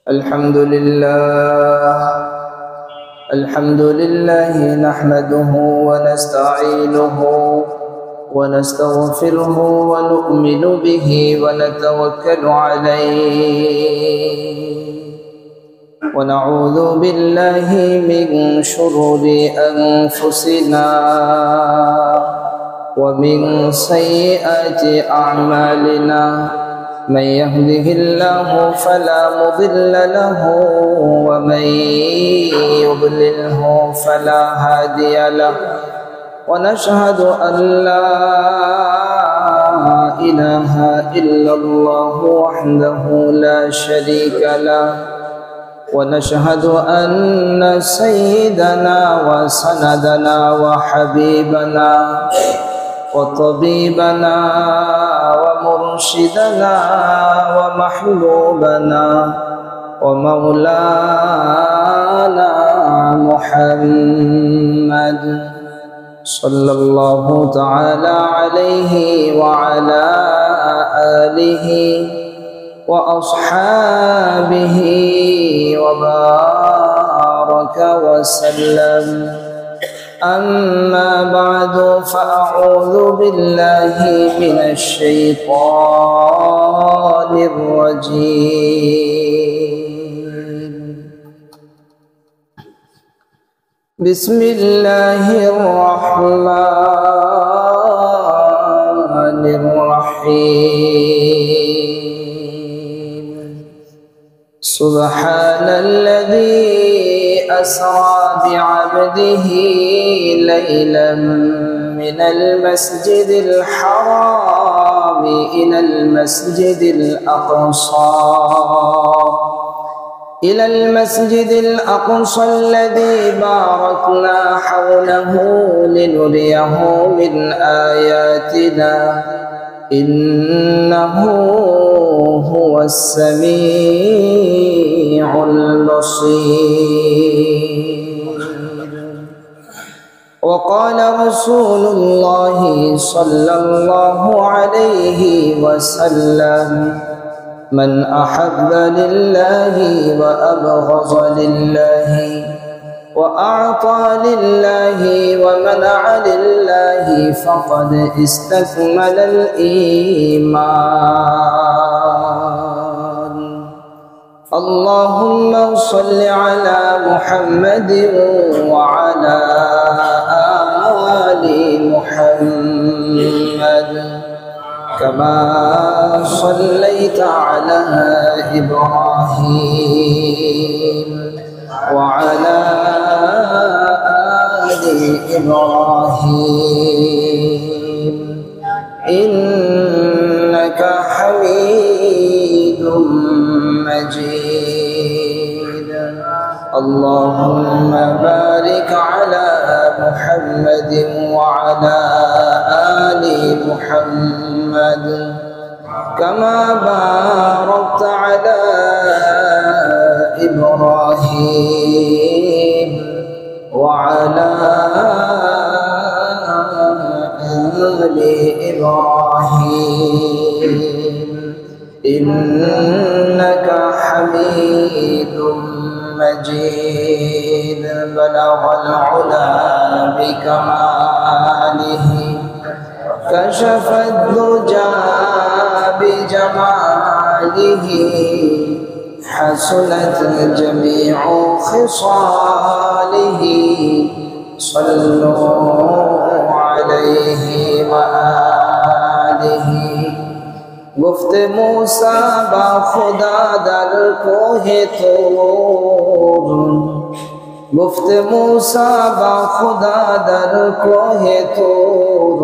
الحمد لله نحمده ونستعينه ونستغفره ونؤمن به ونتوكل عليه ونعوذ بالله من شرور أنفسنا ومن سيئات أعمالنا من يهده الله فلا مضل له ومن يضلله فلا هادي له ونشهد أن لا إله إلا الله وحده لا شريك له ونشهد أن سيدنا وسندنا وحبيبنا وطبيبنا ومرشدنا ومحبوبنا ومولانا محمد صلى الله تعالى عليه وعلى آله وأصحابه وبارك وسلم. أما بعد فأعوذ بالله من الشيطان الرجيم. بسم الله الرحمن الرحيم. سبحان الذي أسرى بعبده ليلا من المسجد الحرام إلى المسجد الأقصى الذي باركنا حوله لنريه من آياتنا إنه هو السميع البصير. وقال رسول الله صلى الله عليه وسلم: من أحب لله وأبغض لله وأعطى لله ومنع لله فقد استكمل الإيمان. اللهم صل على محمد وعلى آل محمد كما صليت على إبراهيم وعلى آل إبراهيم إنك حميد مجيد. اللهم بارك على محمد وعلى آل محمد كما باركت على إبراهيم وعلى آل إبراهيم إنك حميد مجيد. بلغ العلا بكماله كشف الدجى بجماله حسنت جميع خصاله صلوا عليه وآله. گفت موسیٰ با خدا در کوہ طور، گفت موسیٰ با خدا در کوہ طور،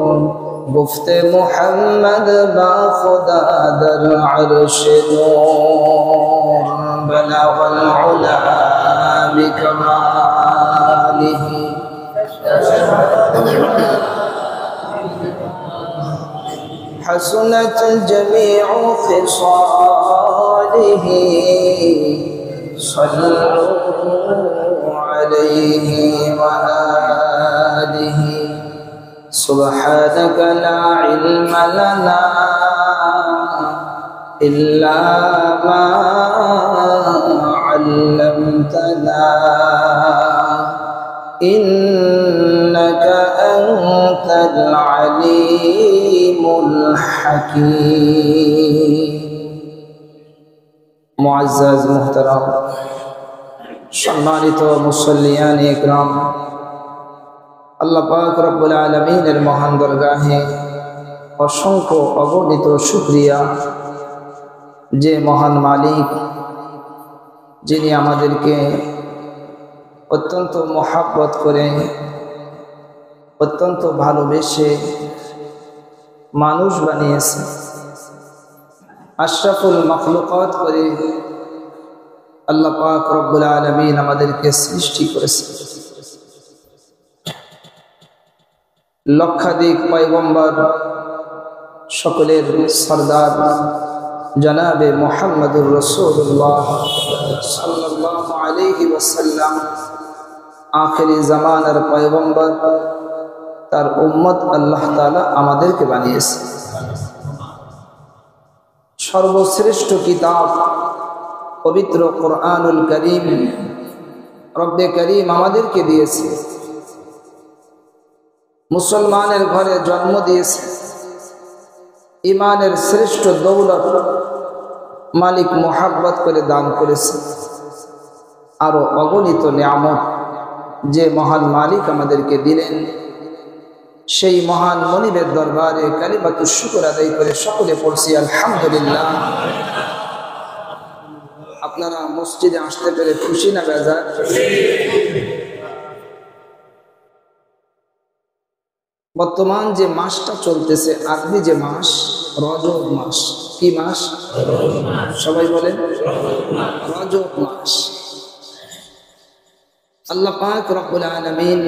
گفت محمد با خدا در عرش نور. بلغ العلا بكماله حسنت جميع خصاله صلوا عليه وآله. سبحانك لا علم لنا إلا ما العليم الحكيم মুআজ্জাজ মুহতারাম সম্মানিত মুসল্লিয়ান ইকরাম আল্লাহ পাক রব্বুল আলামিনের মহান দরগাহে অসংখ্য অগণিত শুকরিয়া যে মহান মালিক যিনি আমাদেরকে অত্যন্ত মহব্বত করে অত্যন্ত ভালোবেসে মানুষ বানিয়েছে আশরাফুল মাখলুকাত করে আল্লাহ পাক রব্বুল আলামিন আমাদেরকে সৃষ্টি করেছে লক্ষাধিক পয়গম্বর সকলের সরদার জনাবে মুহাম্মদুর রাসূলুল্লাহ সাল্লাল্লাহু আলাইহি ওয়াসাল্লাম আখিরি জামানার পয়গম্বর তার উম্মত আল্লাহ তাআলা আমাদেরকে বানিয়েছে সর্বশ্রেষ্ঠ কিতাব পবিত্র কোরআনুল কারীম রব্বে কারীম আমাদেরকে দিয়েছে মুসলমানের ঘরে জন্ম দিয়েছে ইমানের শ্রেষ্ঠ দৌলত মালিক মোহাব্বত করে দান করেছে আরো অগণিত নিয়ামত যে মহান মালিক আমাদেরকে দিলেন সেই মহান মনিবের দরবারে কালিমাতুশ শুকর আদায় করে সকলে পড়ছি আলহামদুলিল্লাহ। আপনারা মসজিদে আসতে পেরে খুশি না বেজার? বর্তমান যে মাসটা চলতেছে আরবি যে মাস রজব মাস, কি মাস? সবাই বলেন রজব মাস। আল্লাহ পাক রব্বুল আলামিন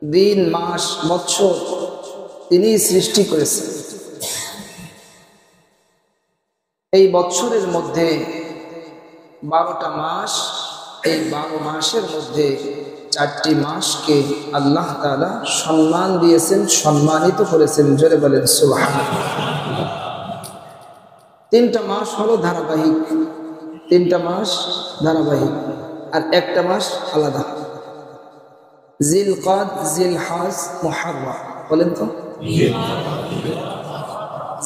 দিন মাস বৎসর তিনি সৃষ্টি করেছেন। এই বৎসরের মধ্যে 12টা মাস, এই 12 মাসের মধ্যে 4টি মাসকে আল্লাহ তাআলা সম্মান দিয়েছেন, সম্মানিত করেছেন। জোরে বলেন সুবহানাল্লাহ। 3টা মাস হলো ধারাবাহিক, 3টা মাস ধারাবাহিক, আর একটা মাস আলাদা। জিলকাদ, জিলহজ, মুহররম। বলেন তো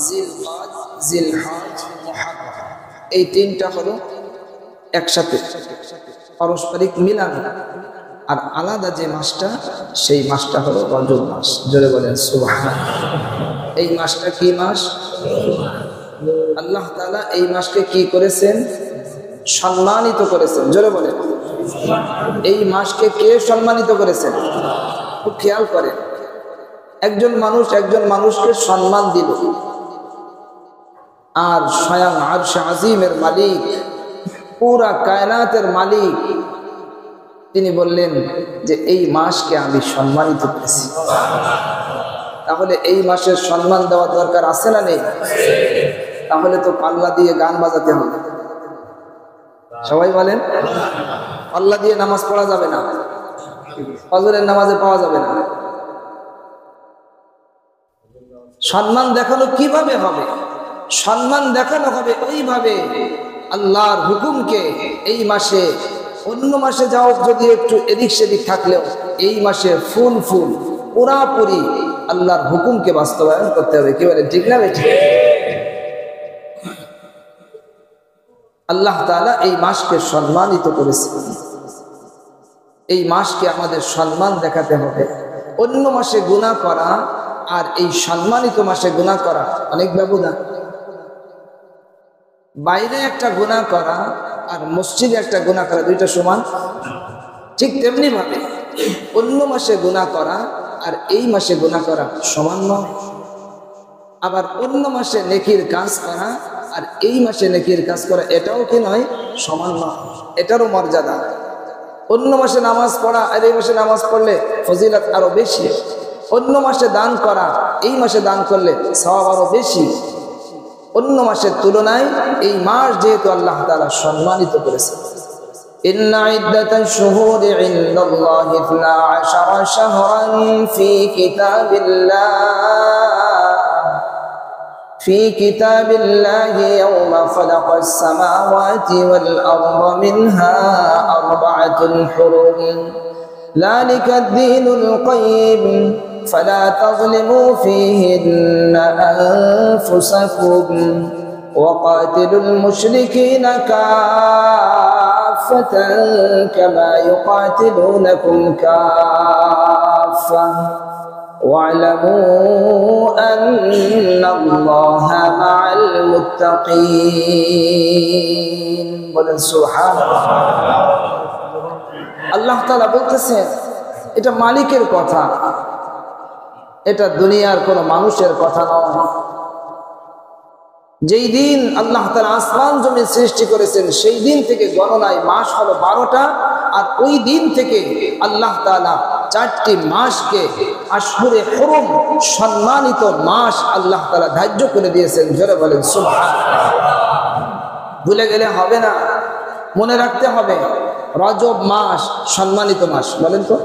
জিলকাদ, জিলহজ, মুহররম, এই 3টা হলো একসাথে পারস্পরিক মিলান। আর আলাদা যে মাসটা সেই মাসটা হলো রজব মাস। জোরে বলেন সুবহানাল্লাহ। এই মাসটা কি মাস? আল্লাহ তাআলা এই মাসকে কি করেছেন? সম্মানিত করেছেন। জোরে বলেন এই মাসকে কে সম্মানিত করেছেন? খুব খেয়াল করেন, একজন মানুষকে সম্মান দিল, আর স্বয়ং আরশ আজিমের মালিক, পুরা কায়নাতের মালিক, তিনি বললেন যে এই মাসকে আমি সম্মানিত করেছি। তাহলে এই মাসের সম্মান দেওয়া দরকার আছে না নেই? তাহলে তো পাল্লা দিয়ে গান বাজাতে হবে। সবাই বলেন পাল্লা দিয়ে নামাজ পড়া যাবে না, ফজরের নামাজে পাওয়া যাবে না। সম্মান দেখানো কিভাবে হবে? সম্মান দেখানো হবে ওইভাবে আল্লাহর হুকুমকে এই মাসে, অন্য মাসে যাও যদি একটু এদিক সেদিক থাকলেও এই মাসে ফুল পুরাপুরি আল্লাহর হুকুমকে বাস্তবায়ন করতে হবে। কি বলেন ঠিক না বেঠিক? আল্লাহ তাআলা এই মাসকে সম্মানিত করেছেন। এই মাসকে আমাদের সম্মান দেখাতে হবে। অন্য মাসে গুনাহ করা আর এই সম্মানিত মাসে গুনাহ করা অনেক ব্যবধান। বাইরে একটা গুনাহ করা আর মসজিদে একটা গুনাহ করা দুইটা সমান? ঠিক তেমনি ভাবে অন্য মাসে গুনাহ করা আর এই মাসে গুনাহ করা সমান নয়। আবার অন্য মাসে নেকির কাজ করা আর এই মাসে নেকির কাজ করা এটাও কি নয়? সমান নয়, এটারও মর্যাদা। অন্য মাসে নামাজ পড়া আর এই মাসে নামাজ পড়লে ফজিলত আরো বেশি। অন্য মাসে দান করা এই মাসে দান করলে সওয়াব আরো বেশি। অন্য মাসের তুলনায় এই মাস যেহেতু আল্লাহ তাআলা সম্মানিত করেছেন। ইন্না ইদ্দাতাশ শুহুরি ইনদাল্লাহি 12 শাহরান في كتاب الله يوم خلق السماوات والأرض منها 4 حرم ذلك الدين القيم فلا تظلموا فيهن أنفسكم وقاتلوا المشركين كافة كما يقاتلونكم كافة واعلموا أن الله مع المتقين বলেন সুবহানাল্লাহ। আল্লাহ তাআলা বলতেছেন এটা মালিকের কথা, এটা দুনিয়ার কোনো মানুষের কথা নয়। যেই দিন আল্লাহ তাআলা আসমান জমিন সৃষ্টি করেছেন সেই দিন থেকে গণনায় মাস হলো 12টা, আর ওই দিন থেকে আল্লাহ তাআলা 4টি মাসকে আশহুরে হুরুম সম্মানিত মাস আল্লাহ তাআলা ধার্য করে দিয়েছেন। জোরে বলেন সুবহানাল্লাহ। ভুলে গেলে হবে না, মনে রাখতে হবে রজব মাস সম্মানিত মাস। বলেন তো,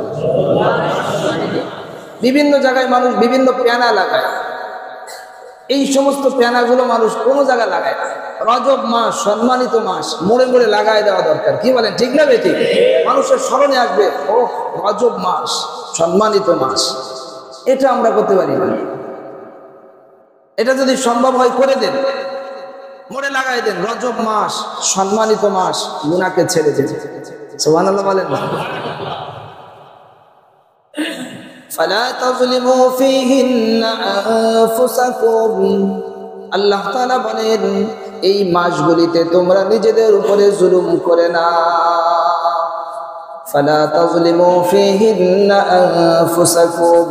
বিভিন্ন জায়গায় মানুষ বিভিন্ন প্যানা লাগায়, এই সমস্ত প্যানাগুলো মানুষ কোনো জায়গায় লাগায় না। রজব মাস সম্মানিত মাস মোড়ে মোড়ে লাগাই দেওয়া দরকার। কি বলেন, ঠিক না বেটি? মানুষের স্মরণে আসবে ও রজব মাস সম্মানিত মাস। এটা আমরা করতে পারি না। এটা যদি সম্ভব হয় করে দেন, মোড়ে লাগাই দেন রজব মাস সম্মানিত মাস, গুনাহকে ছেড়ে দেন। সুবহানাল্লাহ বলেন না। ফালা তাযলিমু ফীহিন্না আনফুসাকুম, আল্লাহ তাআলা বলেন এই মাসগুলিতে তোমরা নিজেদের উপরে জুলুম করে না। ফালা তাযলিমু ফীহিন্না আনফুসাকুম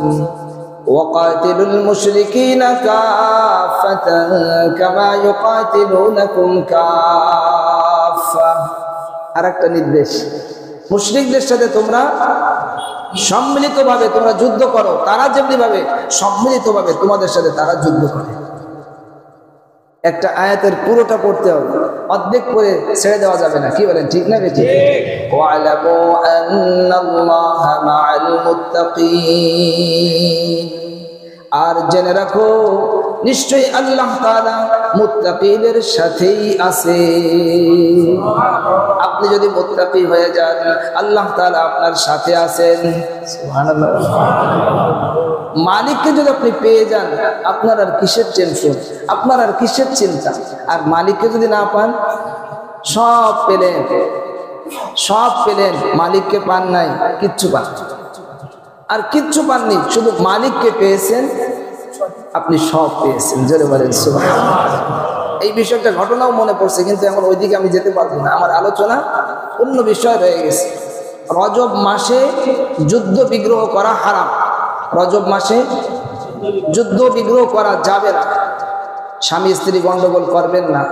ওয়াকাতিলুল মুশরিকিনা কাফাতান কামা ইউকাতিলুনাকুম কাফা। আরেকটা নির্দেশ, মুশরিকদের সাথে তোমরা সম্মিলিতভাবে তোমরা যুদ্ধ করো, তারা যেমনি ভাবে সম্মিলিতভাবে তোমাদের সাথে তারা যুদ্ধ করে। একটা আয়াতের পুরোটা পড়তে হবে, অর্ধেক পড়ে ছেড়ে দেওয়া যাবে না। কি বলেন, ঠিক না বেটি? ওয়া'লামু আন্নাল্লাহা মা'আল মুত্তাকিন, আর জেনে রাখো নিশ্চয়ই আল্লাহ তাআলা মুত্তাকিদের সাথেই আছে। আপনি যদি মুত্তাকি হয়ে যান, আল্লাহ তাআলা আপনার সাথে আছেন। সুবহানাল্লাহ। মালিককে যদি আপনি পেয়ে যান, আপনার আর কিসের টেনশন, আপনার আর কিসের চিন্তা? আর মালিককে যদি না পান, সব পেলেন, সব পেলেন, মালিককে পান নাই, কিচ্ছু পান আর কিচ্ছু পাননি, শুধু মালিককে পেয়েছেন, আপনি সব পেয়েছেন। জোরে বলেন সুবহানাল্লাহ। এই বিষয়টা ঘটনাও মনে পড়ছে, কিন্তু এখন ওইদিকে আমি যেতে পারবো না, আমার আলোচনা অন্য বিষয় রয়ে গেছে। রজব মাসে যুদ্ধ বিগ্রহ করা হারাম। রজব মাসে যুদ্ধ বিগ্রহ করা যাবে না। স্বামী স্ত্রী গন্ডগোল করবেন না,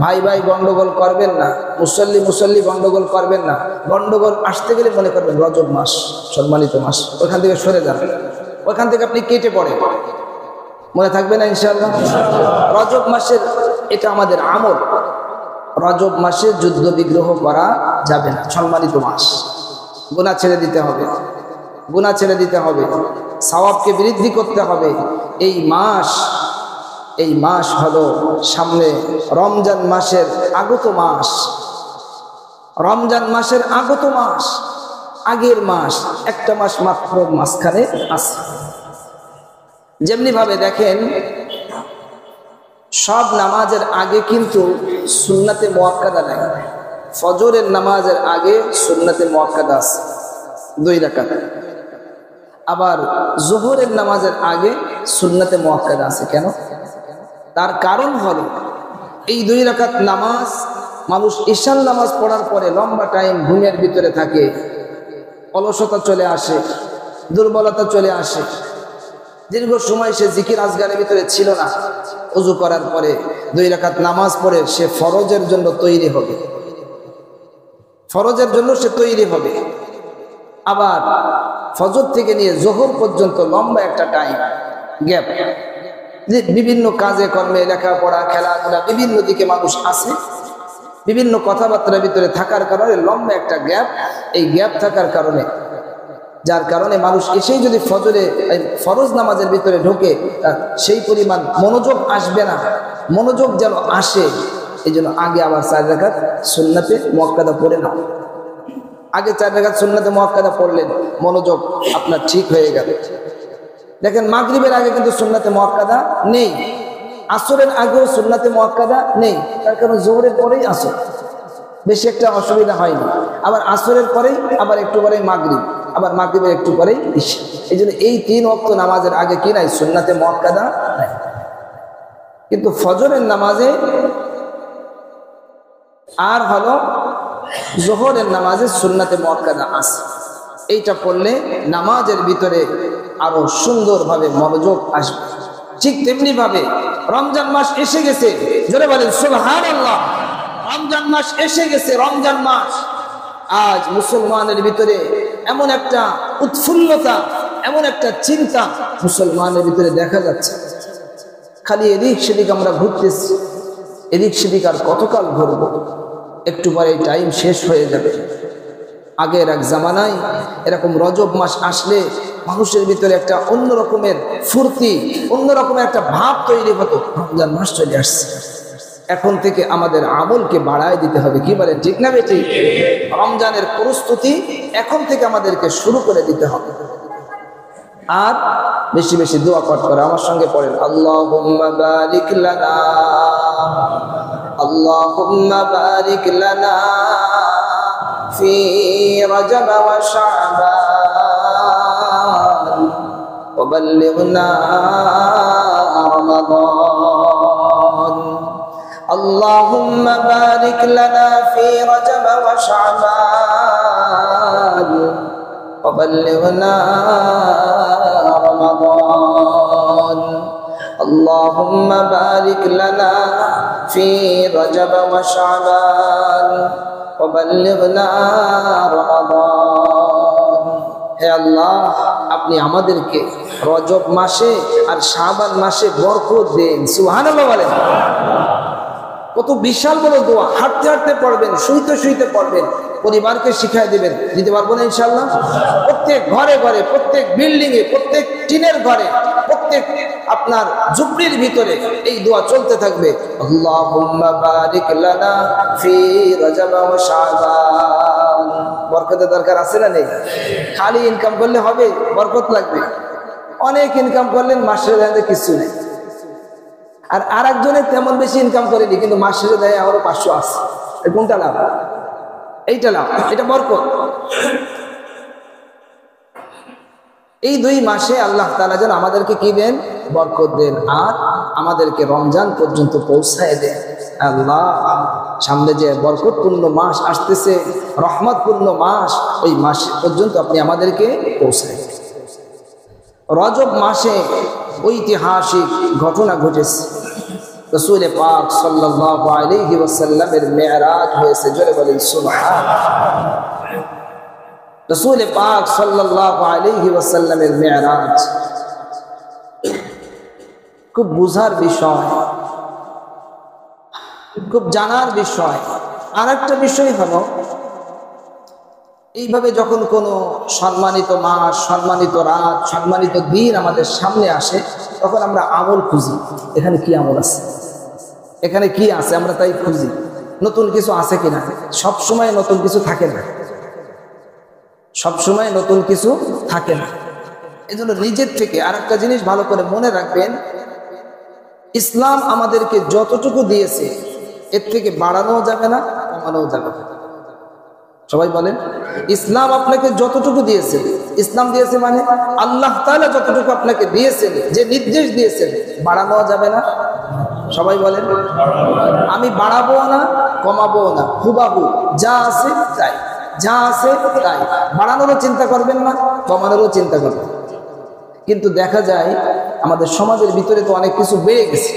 ভাই ভাই গন্ডগোল করবেন না, মুসল্লি মুসল্লি গন্ডগোল করবেন না। গন্ডগোল আসতে গেলে মনে করবেন রজব মাস সম্মানিত মাস, ওইখান থেকে সরে যাবেন, ওইখান থেকে আপনি কেটে পড়ে, মনে থাকবে না ইনশাআল্লাহ। রজব মাসের এটা আমাদের আমল। রজব মাসে যুদ্ধ বিগ্রহ করা যাবে না, সম্মানিত মাস। গুনাহ ছেড়ে দিতে হবে, গুনাহ ছেড়ে দিতে হবে, সওয়াবকে বৃদ্ধি করতে হবে। এই মাস হলো সামনে রমজান মাসের আগত মাস। রমজান মাসের আগত মাস, আগের মাস, একটা মাস মাত্র মাঝখানে আছে। যেমনি ভাবে দেখেন, সব নামাজের আগে কিন্তু সুন্নাতে মুআক্কাদা নাই। ফজরের নামাজের আগে সুন্নাতে মুআক্কাদা আছে 2 রাকাত, আবার যোহরের নামাজের আগে সুন্নাতে মুআক্কাদা আছে। কেন? তার কারণ হলো এই 2 রাকাত নামাজ মানুষ ঈশার নামাজ পড়ার পরে লম্বা টাইম ঘুমের ভিতরে থাকে, অলসতা চলে আসে, দুর্বলতা চলে আসে, দীর্ঘ সময় সে জিকির আজগারের ভিতরে ছিল না। ওযু করার পরে 2 রাকাত নামাজ পড়ে সে ফরজের জন্য তৈরি হবে, ফরজের জন্য সে তৈরি হবে। আবার ফজর থেকে নিয়ে যোহর পর্যন্ত লম্বা একটা টাইম গ্যাপ, যে বিভিন্ন কাজে কর্মে, লেখাপড়া, খেলাধুলা, বিভিন্ন দিকে মানুষ আসে, বিভিন্ন কথাবার্তার ভিতরে থাকার কারণে লম্বা একটা গ্যাপ। এই গ্যাপ থাকার কারণে, যার কারণে মানুষ এসেই যদি ফরজ নামাজের ভিতরে ঢোকে, সেই পরিমাণ মনোযোগ আসবে না। মনোযোগ যেন আসে, এই জন্য আগে আবার 4 রাকাত সুন্নাতে মুআক্কাদা পড়ে নাও। আগে 4 রাকাত সুন্নাতে মুআক্কাদা পড়লেন, মনোযোগ আপনার ঠিক হয়ে গেল। দেখেন মাগরিবের আগে কিন্তু সুন্নাতে মুআক্কাদা নেই, আসরের আগেও সুন্নাতে মুআক্কাদা নেই, তার কারণ জোহরের পরেই আসর, বেশি একটা অসুবিধা হয়নি। আবার আসরের পরেই আবার একটু পরেই মাগরিব, আবার মাগরিবের একটু পরেই ইশা। এই জন্য এই 3 ওয়াক্ত নামাজের আগে কি নাই? সুন্নাতে মুআক্কাদা নাই। কিন্তু ফজরের নামাজে আর হলো জোহরের নামাজে সুন্নাতে মুআক্কাদা আছে। এইটা পড়লে নামাজের ভিতরে আরো সুন্দরভাবে মনোযোগ আসবে। ঠিক তেমনি ভাবে রমজান মাস এসে গেছে, জোরে বলেন সুবহানাল্লাহ। রমজান মাস এসে গেছে, রমজান মাস। আজ মুসলমানের ভিতরে এমন একটা উৎফুল্লতা, এমন একটা চিন্তা মুসলমানের ভিতরে দেখা যাচ্ছে, খালি এদিক সেদিক আমরা ঘুরতেছি, এদিক সেদিক আর কতকাল ঘুরবো, একটু পরে টাইম শেষ হয়ে যাবে। আগের এক জামানায় এরকম রজব মাস আসলে মানুষের ভিতরে একটা অন্য রকমের ফুর্তি, অন্য রকমের একটা ভাব তৈরি হতো। রমজান মাস চলে আসছে, এখন থেকে আমাদের আমলকে বাড়ায় দিতে হবে। কি বলেন, ঠিক না বেটি? রমজানের প্রস্তুতি এখন থেকে আমাদেরকে শুরু করে দিতে হবে। আর বেশি বেশি দোয়া পাঠ করে আমার সঙ্গে পড়েন, আল্লাহুম্মা বারিক লানা, আল্লাহুম্মা বারিক লানা ফি রজব ওয়া শাবান ওয়া বাল্লিগনা রমাদান। اللهم بارك لنا في رجب وشعبان وبلغنا رمضان. اللهم بارك لنا في رجب وشعبان وبلغنا رمضان. হে আল্লাহ, আপনি আমাদেরকে রজব মাসে আর শাবান মাসে বরকত দেন। সুবহানাল্লাহ বলেন। কত বিশাল বড় দোয়া, হাঁটতে হাঁটতে পড়বেন, শুইতে শুইতে পড়বেন, পরিবারকে শিখাই দিবেন। দিতে পারবো না ইনশাআল্লাহ? প্রত্যেক ঘরে ঘরে, প্রত্যেক বিল্ডিং এ, প্রত্যেক টিনের ঘরে, প্রত্যেক আপনার ঝুপড়ির ভিতরে এই দোয়া চলতে থাকবে। আল্লাহুম্মা বারিক লানা ফি রজব ওয়া শাবান। বরকতের দরকার আছে না নেই? খালি ইনকাম করলে হবে? বরকত লাগবে। অনেক ইনকাম করলেন, মাসের হাতে কিছু নেই। আর আরেকজনে তেমন বেশি ইনকাম করেনি, কিন্তু মাস শেষে দেয় আরো 500 আছে। কোনটা লাভ? এইটা লাভ, এটা বরকত। এই 2 মাসে আল্লাহ তাআলা যেন আমাদেরকে কি দেন? বরকত দেন, আর আমাদেরকে রমজান পর্যন্ত পৌঁছায় দেন। আল্লাহ, সামনে যে বরকতপূর্ণ মাস আসতেছে, রহমতপূর্ণ মাস, ওই মাস পর্যন্ত আপনি আমাদেরকে পৌঁছায় দেন। রজব মাসে ঐতিহাসিক ঘটনা ঘটেছে। রাসূল পাক সাল্লাল্লাহু আলাইহি ওয়াসাল্লামের মেরাজ হয়েছে। জোরে বলেন সুবহানাল্লাহ। রাসূল পাক সাল্লাল্লাহু আলাইহি ওয়াসাল্লামের মেরাজ খুব বুঝার বিষয়, খুব জানার বিষয়। আর একটা বিষয় হলো, এইভাবে যখন কোনো সম্মানিত মাস, সম্মানিত রাত, সম্মানিত দিন আমাদের সামনে আসে, তখন আমরা আমল খুঁজি। এখানে কি আমল আছে, এখানে কি আছে, আমরা তাই খুঁজি। নতুন কিছু আছে কিনা? সব সময় নতুন কিছু থাকে না, সব সময় নতুন কিছু থাকে না। এই জন্য নিজের থেকে আর একটা জিনিস ভালো করে মনে রাখবেন, ইসলাম আমাদেরকে যতটুকু দিয়েছে এর থেকে বাড়ানো যাবে না, কমানো যাবে না। সবাই বলেন, ইসলাম আপনাকে যতটুকু দিয়েছে, ইসলাম দিয়েছে মানে আল্লাহ তাআলা যতটুকু আপনাকে দিয়েছেন, যে নির্দেশ দিয়েছেন, বাড়ানো যাবে না। সবাই বলেন, আমি বাড়াবো না, কমাবো না, হুবাহু যা আছে তাই, যা আছে তাই। বাড়ানোরও চিন্তা করবেন না, কমানোরও চিন্তা করবেন। কিন্তু দেখা যায় আমাদের সমাজের ভিতরে তো অনেক কিছু বেড়ে গেছে।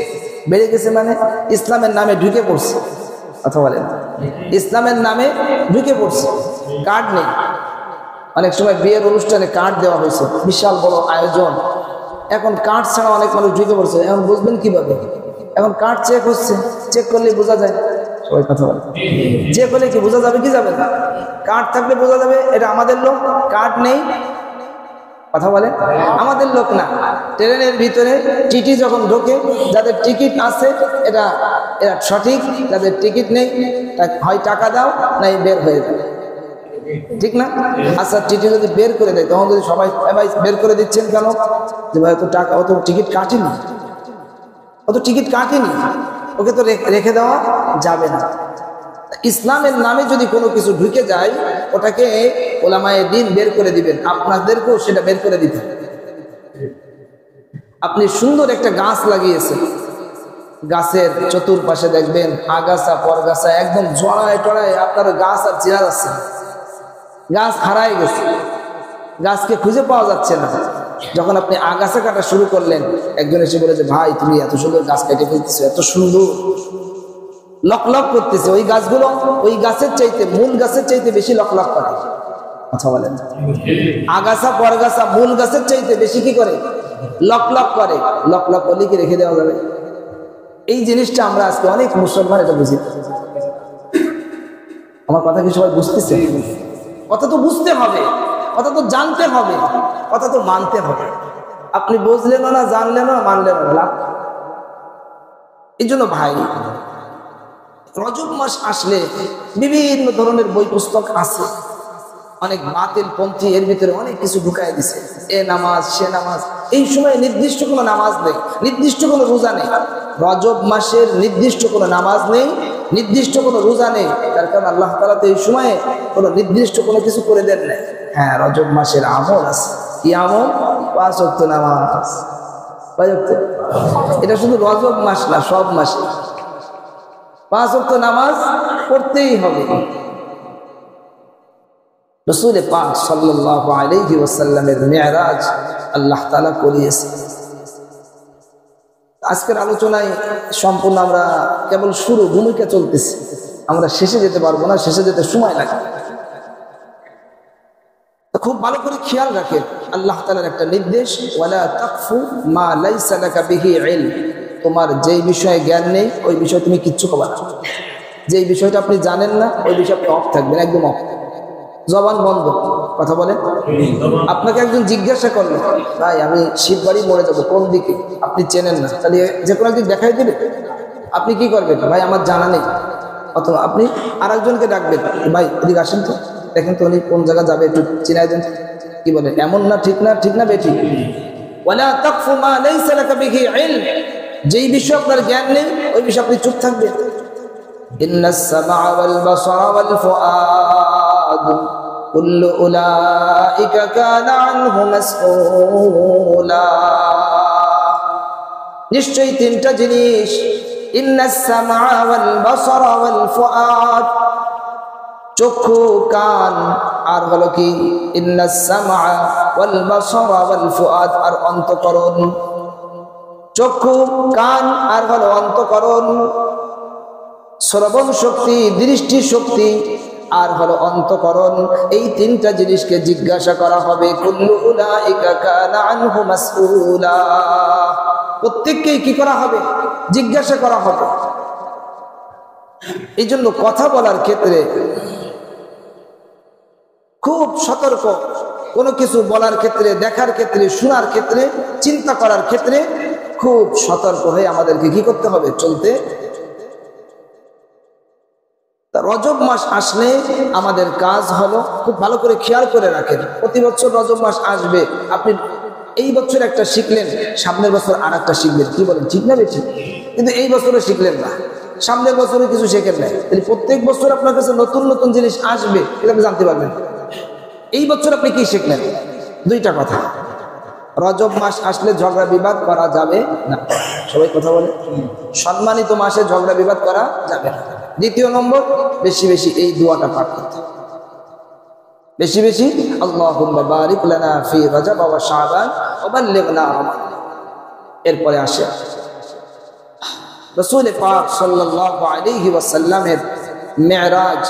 বেড়ে গেছে মানে ইসলামের নামে ঢুকে পড়ছে। কথা বলেন, ইসলামের নামে ঢুকে পড়ছে। কার্ড নেই। অনেক সময় বিয়ের অনুষ্ঠানে কার্ড দেওয়া হয়েছে, বিশাল বড় আয়োজন। এখন কার্ড ছাড়া অনেক মানুষ ঢুকে পড়ছে। এখন বুঝবেন কিভাবে? এখন কার্ড চেক হচ্ছে, চেক করলে বোঝা যায়। সবাই কথা বলে, চেক হলে কি বোঝা যাবে কি যাবে না? কার্ড থাকলে বোঝা যাবে এটা আমাদের লোক। কার্ড নেই, কথা বলে আমাদের লোক না। ট্রেনের ভিতরে টিটি যখন ঢোকে, যাদের টিকিট আছে এটা সঠিক, যাদের টিকিট নেই হয় টাকা দাও নাই বের হয়ে যাবে। ঠিক না? আচ্ছা টিটি যদি বের করে দেয় তখন যদি সবাই ভাই বের করে দিচ্ছেন কেন? যে ভাই অত টিকিট কাটেনি, ওকে তো রেখে দেওয়া যাবে না। ইসলামের নামে যদি কোনো কিছু ঢুকে যায় ওটাকে ওলামায়ে দ্বীন বের করে দিবেন, আপনাদেরকেও সেটা বের করে দিতে হবে। আপনি সুন্দর একটা গাছ লাগিয়েছেন, গাছের চতুর্পাশে দেখবেন আগাছা পরগাছা একদম জড়ায় টড়ায়, আপনার গাছ আর চেনা যাচ্ছে না, গাছ হারায় গেছে, গাছকে খুঁজে পাওয়া যাচ্ছে না। যখন আপনি আগাছা কাটা শুরু করলেন, একজন এসে বলে যে ভাই তুমি এত সুন্দর গাছ কেটে ফেলতেছো, এত সুন্দর লক লক করতেছে, ওই গাছগুলো ওই গাছের চাইতে মূল গাছের চাইতে বেশি লক লক করে। কথা বলেন, আগাছা পরগাছা মূল গাছের চাইতে বেশি কি করে? লক লক করে। লক লক করলে কি রেখে দেওয়া যাবে? এই জিনিসটা আমরা আজকে অনেক মুসলমান এটা বুঝি। আমার কথা কি সবাই বুঝতেছে? কথা তো বুঝতে হবে, কথা তো জানতে হবে, কথা তো মানতে হবে। আপনি বুঝলেনও না, জানলেনও না, মানলেনও না, লাভ। এই জন্য ভাই রজব মাস আসলে বিভিন্ন ধরনের বই পুস্তক আছে, অনেক বাতিল পন্থী এর ভিতরে অনেক কিছু ঢুকাই দিছে, এ নামাজ সে নামাজ। এই সময় নির্দিষ্ট কোনো নামাজ নেই, নির্দিষ্ট কোনো রোজা নেই। রজব মাসের নির্দিষ্ট কোনো নামাজ নেই, নির্দিষ্ট কোনো রোজা নেই। তার কারণ আল্লাহ তাআলা তো এই সময়ে কোনো নির্দিষ্ট কোনো কিছু করে দেন নাই। হ্যাঁ, রজব মাসের আমল আছে। কি আমল? 5 ওয়াক্ত নামাজ। 5 ওয়াক্ত, এটা শুধু রজব মাস না, সব মাসে 5 ওয়াক্ত নামাজ পড়তেই হবে। রাসূল পাক সাল্লাল্লাহু আলাইহি ওয়াসাল্লামের মিরাজ আল্লাহ তাআলা করিয়েছেন। আজকের আলোচনায় সম্পূর্ণ আমরা কেবল শুরু, ভূমিকা চলতেছে, আমরা শেষে যেতে পারবো না, শেষে যেতে সময় লাগবে। খুব ভালো করে খেয়াল রাখেন, আল্লাহ তাআলার একটা নির্দেশ, ওয়ালা তাকফু মা লাইসা লাকা বিহি ইলম। তোমার যেই বিষয়ে জ্ঞান নেই ওই বিষয়ে তুমি কিচ্ছু করবে না। যেই বিষয়টা আপনি জানেন না ওই বিষয়ে আপনি অফ থাকবেন, একদম অফ, জবান বন্ধ। কথা বলেন, আপনাকে একজন জিজ্ঞাসা করলো ভাই আমি শিববাড়ি মরে যাবো কোন দিকে, আপনি চেনেন না, তাহলে যে কোনো একদিন দেখাই দেবে, আপনি কি করবেন? ভাই আমার জানা নেই। অথবা আপনি আর একজনকে ডাকবেন, ভাই এদিকে আসেন তো, দেখেন তো উনি কোন জায়গা যাবে, একটু চিনাই দেন। কি বলেন? এমন না, ঠিক না, ঠিক না বেঠিক? ওয়ালা তাকফু মা লাইসা লাকা বিহি ইলম। যেই বিষয়ে আপনার জ্ঞান নেই ওই বিষয়ে আপনি চুপ থাকবেন। ইন্নাস সামআ ওয়াল বাসারা ওয়াল ফুআদ কুল্লু উলাইকা কানা আনহু মাসউলা। নিশ্চয়ই তিনটা জিনিস, ইন্নাস সামআ ওয়াল বাসারা ওয়াল ফুআদ, চক্ষু কান আর হলো কি, ইন্নাস সামআ ওয়াল বাসারা ওয়াল ফুআদ, আর অন্তঃকরণ। চক্ষু কান আর হলো অন্তঃকরণ, শ্রবণ শক্তি, দৃষ্টি শক্তি আর হলো অন্তঃকরণ। এই তিনটা জিনিসকে জিজ্ঞাসা করা হবে। কুল্লু উলাইকা কানা আনহু মাসউলা। প্রত্যেককেই কি করা হবে? জিজ্ঞাসা করা হবে। এই জন্য কথা বলার ক্ষেত্রে খুব সতর্ক, কোনো কিছু বলার ক্ষেত্রে, দেখার ক্ষেত্রে, শোনার ক্ষেত্রে, চিন্তা করার ক্ষেত্রে খুব সতর্ক হয়ে আমাদেরকে কি করতে হবে? চলতে। তা রজব মাস আসলে আমাদের কাজ হলো, খুব ভালো করে খেয়াল করে রাখেন, প্রতি বছর রজব মাস আসবে, আপনি এই বছর একটা শিখলেন, সামনের বছর আর একটা শিখবেন। কি বলেন, ঠিক না বেঠিক? কিন্তু এই বছরে শিখলেন না, সামনের বছরে কিছু শেখেন নাই, তাহলে প্রত্যেক বছর আপনার কাছে নতুন নতুন জিনিস আসবে, এটা আপনি জানতে পারবেন। এই বছর আপনি কি শিখলেন? দুইটা কথা, রজব মাস আসলে ঝগড়া বিবাদ করা যাবে না। সবাই কথা বলে, সম্মানিত মাসে ঝগড়া বিবাদ করা যাবে না। দ্বিতীয় নম্বর, বেশি বেশি এই দোয়াটা পাঠ করতে, বেশি বেশি আল্লাহুম্মা বারিক লানা ফি রজব ওয়া শাবান ওয়া বাল্লিগনা রমাদান। এরপরে আসে রাসূল পাক সাল্লাল্লাহু আলাইহি ওয়াসাল্লামের মিরাজ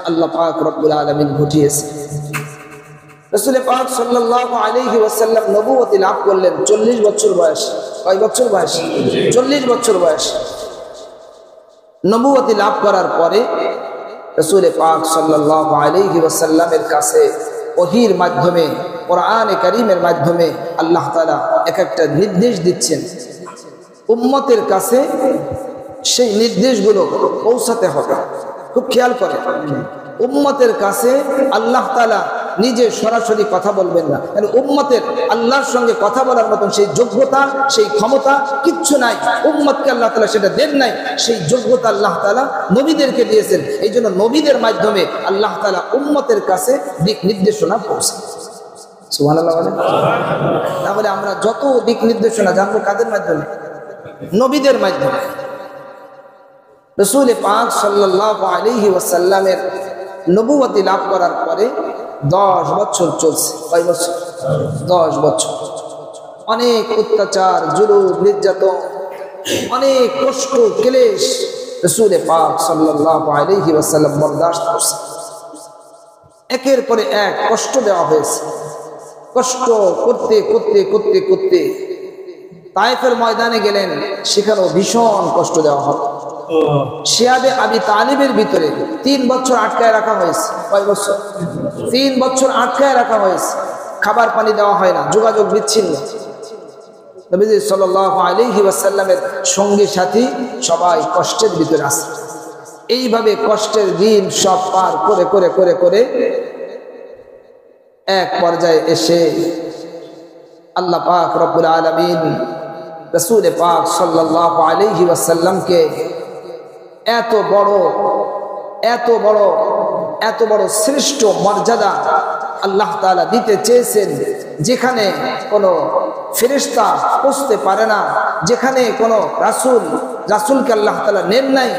আল্লাহ পাক রব্বুল আলামিন ঘটিয়েছে। রাসূল পাক সাল্লাল্লাহু আলাইহি ওয়াসাল্লাম নবুয়তি লাভ করলেন 40 বছর বয়স। কয় বছর বয়স? 40 বছর বয়স। নবুয়তি লাভ করার পরে রাসূল পাক সাল্লাল্লাহু আলাইহি ওয়াসাল্লামের কাছে ওহীর মাধ্যমে, কোরআনে কারীমের মাধ্যমে আল্লাহ তাআলা এক একটা নির্দেশ দিচ্ছেন, উম্মতের কাছে সেই নির্দেশগুলো পৌঁছাতে হবে। খুব খেয়াল করে, উম্মতের কাছে আল্লাহ তাআলা নিজে সরাসরি কথা বলবেন না, কারণ উম্মতের আল্লাহর সঙ্গে কথা বলার মতন সেই যোগ্যতা, সেই ক্ষমতা কিচ্ছু নাই। উম্মতকে আল্লাহ তাআলা সেটা দেন নাই, সেই যোগ্যতা আল্লাহ তাআলা নবীদেরকে দিয়েছেন। এই জন্য নবীদের মাধ্যমে আল্লাহ তাআলা উম্মতের কাছে দিক নির্দেশনা পৌঁছান। সুবহানাল্লাহ বলেন। তাহলে আমরা যত দিক নির্দেশনা জানবো কাদের মাধ্যমে? নবীদের মাধ্যমে। রাসূল পাক সাল্লাল্লাহু আলাইহি ওয়াসাল্লামের নবুয়তি লাভ করার পরে 10 বছর চলছে। কয় বছর? 10 বছর। অনেক অত্যাচার, জুলুম, নির্যাতন, অনেক কষ্ট, ক্লেশ রাসূল পাক সাল্লাল্লাহু আলাইহি ওয়াসাল্লাম বরদাস্ত করছে। একের পরে এক কষ্ট দেওয়া হয়েছে। কষ্ট করতে করতে করতে করতে তায়েফের ময়দানে গেলেন, সেখানেও ভীষণ কষ্ট দেওয়া হবে। শিয়াবে আবি তালিবের ভিতরে 3 বছর আটকায় রাখা হয়েছে। কয় বছর? 3 বছর আটকায় রাখা হয়েছে। খাবার পানি দেওয়া হয় না, যোগাযোগ বিচ্ছিন্ন। নবীজি সাল্লাল্লাহু আলাইহি ওয়াসাল্লামের সঙ্গী সাথী সবাই কষ্টের ভিতরে আছে। এইভাবে কষ্টের দিন সব পার করে করে করে করে এক পর্যায়ে এসে আল্লাহ পাক রব্বুল আলামিন রাসূল পাক সাল্লাল্লাহু আলাইহি ওয়াসাল্লামকে এত বড় শ্রেষ্ঠ মর্যাদা আল্লাহ তাআলা দিতে চেয়েছেন, যেখানে কোনো ফেরেশতা পৌঁছতে পারে না, যেখানে কোনো রাসূলকে আল্লাহ তাআলা নেন নাই,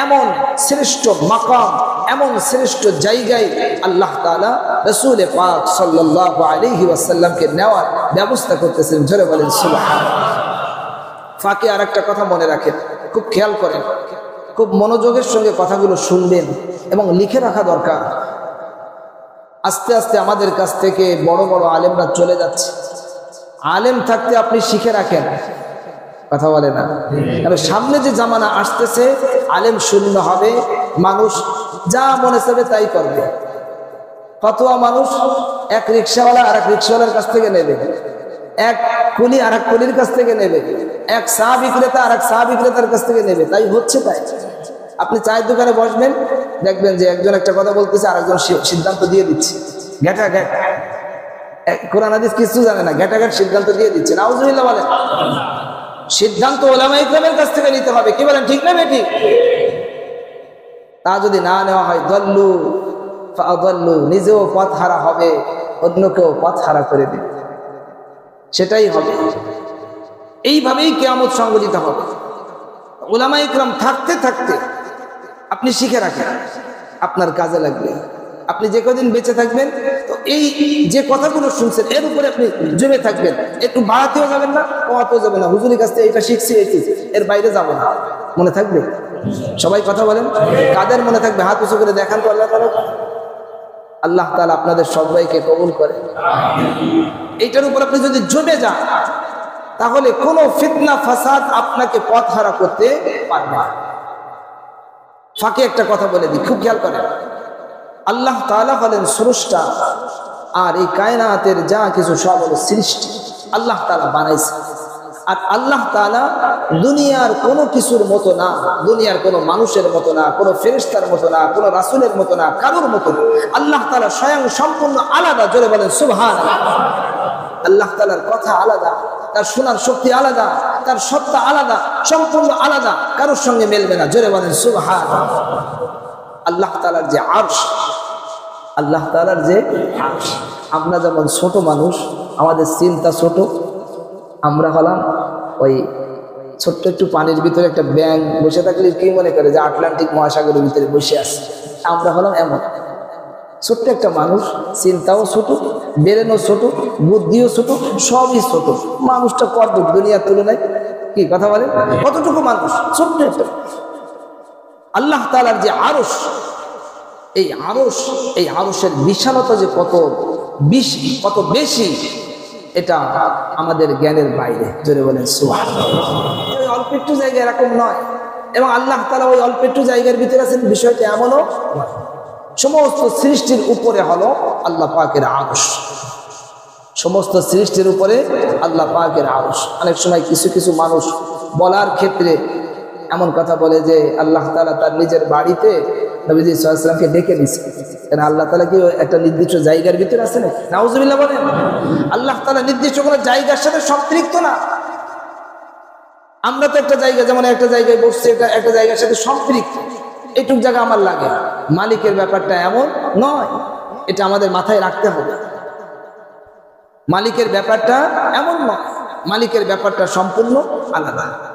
এমন শ্রেষ্ঠ মাকাম, এমন শ্রেষ্ঠ জায়গায় আল্লাহ তাআলা রাসূল পাক সাল্লাল্লাহু আলাইহি ওয়াসাল্লামকে নেওয়ার ব্যবস্থা করতেছেন। জোরে বলেন সুবহানাল্লাহ। ফাঁকে আরেকটা কথা মনে রাখেন, খুব খেয়াল করেন, খুব মনোযোগের সঙ্গে কথাগুলো শুনবেন এবং লিখে রাখা দরকার। আস্তে আস্তে আমাদের কাছ থেকে বড় বড় আলেমরা চলে যাচ্ছে। আলেম থাকতে আপনি শিখে রাখেন, কথা বলে না, কারণ সামনে যে জামানা আসতেছে আলেম শূন্য হবে, মানুষ যা মনে চাবে তাই করবে। ফতোয়া মানুষ এক রিকশাওয়ালা আর এক রিকশাওয়ালার কাছ থেকে নেবে, এক কুলি আর এক কুলির কাছ থেকে নেবে, এক চা বিক্রেতা আর এক চা বিক্রেতার কাছ থেকে নেবে। তাই হচ্ছে তাই। আপনি চায়ের দোকানে বসবেন, দেখবেন যে একজন একটা কথা বলতেছে আর একজন সিদ্ধান্ত দিয়ে দিচ্ছে, ঘেটা ঘেট, কোরআন হাদিস কিছু জানে না, ঘেটা ঘেট সিদ্ধান্ত দিয়ে দিচ্ছে। নাউজুবিল্লাহ বলেন। সিদ্ধান্ত উলামায়ে ইকরামের কাছ থেকে নিতে হবে। কি বলেন, ঠিক না বেঠিক? তা যদি না নেওয়া হয় দল্লু ফাআদাল্লু, নিজেও পথ হারা হবে, অন্যকেও পথ হারা করে দেবে। সেটাই হবে। এইভাবেই কিয়ামত সংঘটিত হবে। উলামায়ে ইকরাম থাকতে থাকতে আপনি শিখে রাখেন, আপনার কাজে লাগবে। আপনি যে কদিন বেঁচে থাকবেন, তো এই যে কথাগুলো শুনছেন এর উপরে আপনি জমে থাকবেন। একটু বাড়াতেও যাবেন না, কমাতেও যাবেন না। হুজুরের কাছ থেকে এটা শিখছি, এর বাইরে যাব না। মনে থাকবে? সবাই কথা বলেন। কাদের মনে থাকবে? হাত উঁচু করে দেখান তো। আল্লাহ তাআলা আপনাদের সবাইকে কবুল করে। এইটার উপর আপনি যদি জমে যান, তাহলে কোনো ফিতনা ফাসাদ আপনাকে পথ হারা করতে পারবে না। ফাঁকে একটা কথা বলে দিই, খুব খেয়াল করেন। আল্লাহ তাআলা হলেন স্রষ্টা, আর এই কায়নাতের যা কিছু সব হলো সৃষ্টি, আল্লাহ তাআলা বানাইছে। আর আল্লাহ তাআলা দুনিয়ার কোনো কিছুর মতো না, দুনিয়ার কোনো মানুষের মতো না, কোনো ফেরেশতার মতো না, কোনো রাসূলের মতো না, কারোর মতো না। আল্লাহ তাআলা স্বয়ং সম্পূর্ণ আলাদা। জোরে বলেন সুবহানাল্লাহ। আল্লাহ তাআলার কথা আলাদা, তার শোনার শক্তি আলাদা, তার সত্তা আলাদা, সম্পূর্ণ আলাদা, কারোর সঙ্গে মেলবে না। জোরে বলেন সুবহানাল্লাহ। আল্লাহ তাআলার যে আরশ, আল্লাহ তাআলার যে আরশ, আমরা যেমন ছোট মানুষ, আমাদের চিন্তা ছোট, আমরা হলাম ওই ছোট্ট একটু পানির ভিতরে একটা ব্যাঙ বসে থাকলে কি মনে করে যে আটলান্টিক মহাসাগরের ভিতরে বসে আছে। আমরা হলাম এমন ছোট্ট একটা মানুষ, চিন্তাও ছোট, ব্রেনও ছোট, বুদ্ধিও ছোট, সবই ছোট। মানুষটা কত দুনিয়ার তুলনায়, কি কথা বলেন, কতটুকু মানুষ, ছোট্ট একটা। আল্লাহ তাআলার যে আরশ, এই আরশের বিশালতা যে কত বেশি, এটা আমাদের জ্ঞানের বাইরে। জোরে বলেন সুবহানাল্লাহ। অল্প একটু জায়গা এরকম নয়, এবং আল্লাহ তাআলা ওই অল্প একটু জায়গার ভিতরে আছেন, বিষয়টা এমনও সমস্ত সৃষ্টির উপরে হলো আল্লাহ পাকের আরশ। সমস্ত সৃষ্টির উপরে আল্লাহ পাকের আরশ। অনেক সময় কিছু কিছু মানুষ বলার ক্ষেত্রে এমন কথা বলে যে আল্লাহ তাআলা তার নিজের বাড়িতে নবীজি সাল্লাল্লাহু আলাইহি ওয়াসাল্লামকে ডেকে নিছে। কারণ আল্লাহ তাআলা কি একটা নির্দিষ্ট জায়গার ভিতরে আছে না? নাউজুবিল্লাহ বলেন। আল্লাহ তাআলা নির্দিষ্ট কোনো জায়গার সাথে সম্পৃক্ত না। আমরা তো একটা জায়গা, যেমন একটা জায়গায় বসছি, এটা একটা জায়গার সাথে সম্পৃক্ত, এইটুক জায়গা আমার লাগে। মালিকের ব্যাপারটা এমন নয়, এটা আমাদের মাথায় রাখতে হবে। মালিকের ব্যাপারটা এমন নয়, মালিকের ব্যাপারটা সম্পূর্ণ আলাদা।